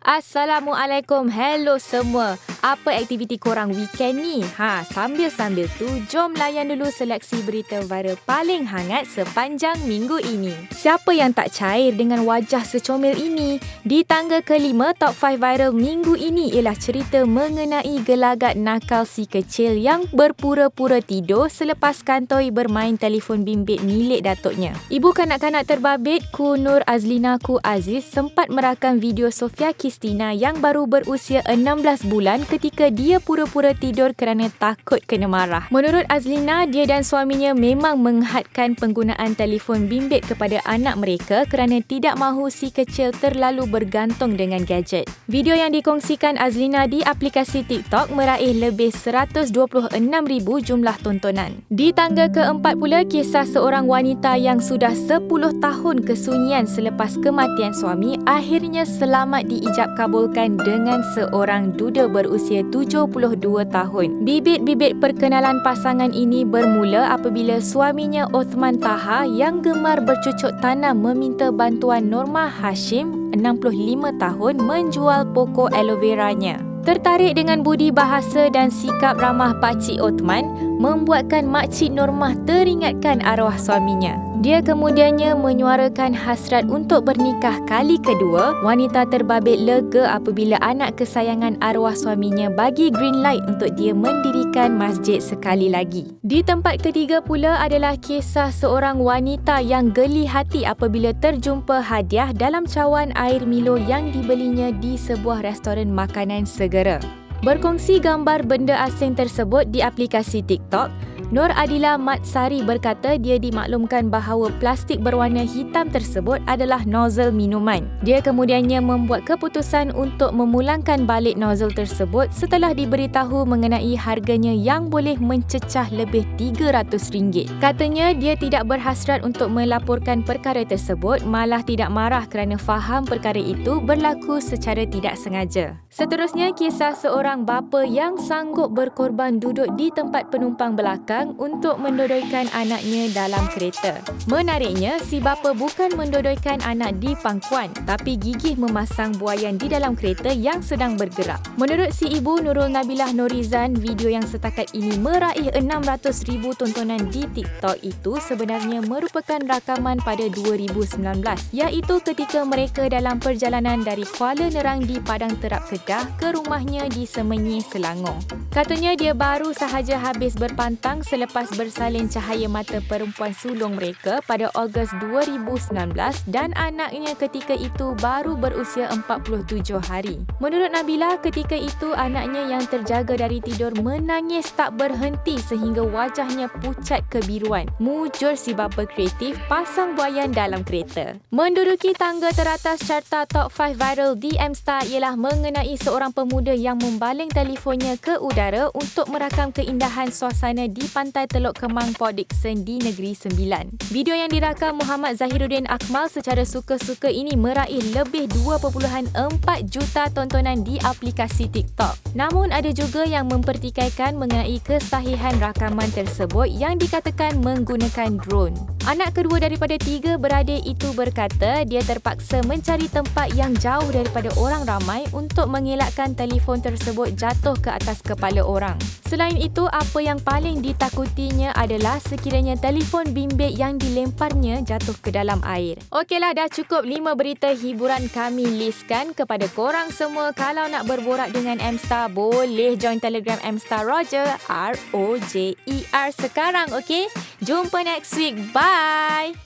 Assalamualaikum, hello semua. Apa aktiviti korang weekend ni? Sambil-sambil tu, jom layan dulu seleksi berita viral paling hangat sepanjang minggu ini. Siapa yang tak cair dengan wajah secomel ini? Di tangga kelima, top 5 viral minggu ini ialah cerita mengenai gelagat nakal si kecil yang berpura-pura tidur selepas kantoi bermain telefon bimbit milik datuknya. Ibu kanak-kanak terbabit, Ku Nur Azlina Ku Aziz sempat merakam video Sofia Kristina yang baru berusia 16 bulan ketika dia pura-pura tidur kerana takut kena marah. Menurut Azlina, dia dan suaminya memang menghadkan penggunaan telefon bimbit kepada anak mereka kerana tidak mahu si kecil terlalu bergantung dengan gadget. Video yang dikongsikan Azlina di aplikasi TikTok meraih lebih 126,000 jumlah tontonan. Di tangga keempat pula, kisah seorang wanita yang sudah 10 tahun kesunyian selepas kematian suami akhirnya selamat diijab kabulkan dengan seorang duda berusia 72 tahun. Bibit-bibit perkenalan pasangan ini bermula apabila suaminya Othman Taha yang gemar bercucuk tanam meminta bantuan Norma Hashim, 65 tahun, menjual pokok aloe veranya. Tertarik dengan budi bahasa dan sikap ramah Pakcik Othman membuatkan Makcik Normah teringatkan arwah suaminya. Dia kemudiannya menyuarakan hasrat untuk bernikah kali kedua. Wanita terbabit lega apabila anak kesayangan arwah suaminya bagi green light untuk dia mendirikan masjid sekali lagi. Di tempat ketiga pula adalah kisah seorang wanita yang geli hati apabila terjumpa hadiah dalam cawan air Milo yang dibelinya di sebuah restoran makanan segera. Berkongsi gambar benda asing tersebut di aplikasi TikTok, Nur Adila Matsari berkata dia dimaklumkan bahawa plastik berwarna hitam tersebut adalah nozzle minuman. Dia kemudiannya membuat keputusan untuk memulangkan balik nozzle tersebut setelah diberitahu mengenai harganya yang boleh mencecah lebih RM300. Katanya dia tidak berhasrat untuk melaporkan perkara tersebut, malah tidak marah kerana faham perkara itu berlaku secara tidak sengaja. Seterusnya, kisah seorang bapa yang sanggup berkorban duduk di tempat penumpang belakang untuk mendodoikan anaknya dalam kereta. Menariknya, si bapa bukan mendodoikan anak di pangkuan, tapi gigih memasang buaian di dalam kereta yang sedang bergerak. Menurut si ibu Nurul Nabilah Norizan, video yang setakat ini meraih 600,000 tontonan di TikTok itu sebenarnya merupakan rakaman pada 2019, iaitu ketika mereka dalam perjalanan dari Kuala Nerang di Padang Terap Kedah ke rumahnya di Semenyih, Selangor. Katanya dia baru sahaja habis berpantang selepas bersalin cahaya mata perempuan sulung mereka pada Ogos 2019 dan anaknya ketika itu baru berusia 47 hari. Menurut Nabila, ketika itu anaknya yang terjaga dari tidur menangis tak berhenti sehingga wajahnya pucat kebiruan. Mujur si bapa kreatif pasang buaian dalam kereta. Menduduki tangga teratas carta top 5 viral di Mstar ialah mengenai seorang pemuda yang membaling telefonnya ke udara untuk merakam keindahan suasana di pantai Teluk Kemang, Port Dickson di Negeri Sembilan. Video yang dirakam Muhammad Zahiruddin Akmal secara suka-suka ini meraih lebih 2.4 juta tontonan di aplikasi TikTok. Namun ada juga yang mempertikaikan mengenai kesahihan rakaman tersebut yang dikatakan menggunakan drone. Anak kedua daripada 3 beradik itu berkata dia terpaksa mencari tempat yang jauh daripada orang ramai untuk mengelakkan telefon tersebut jatuh ke atas kepala orang. Selain itu, apa yang paling ditakutinya adalah sekiranya telefon bimbit yang dilemparnya jatuh ke dalam air. Okeylah, dah cukup 5 berita hiburan kami listkan kepada korang semua. Kalau nak berborak dengan Mstar, boleh join Telegram Mstar Roger, ROJER sekarang, okey? Jumpa next week. Bye!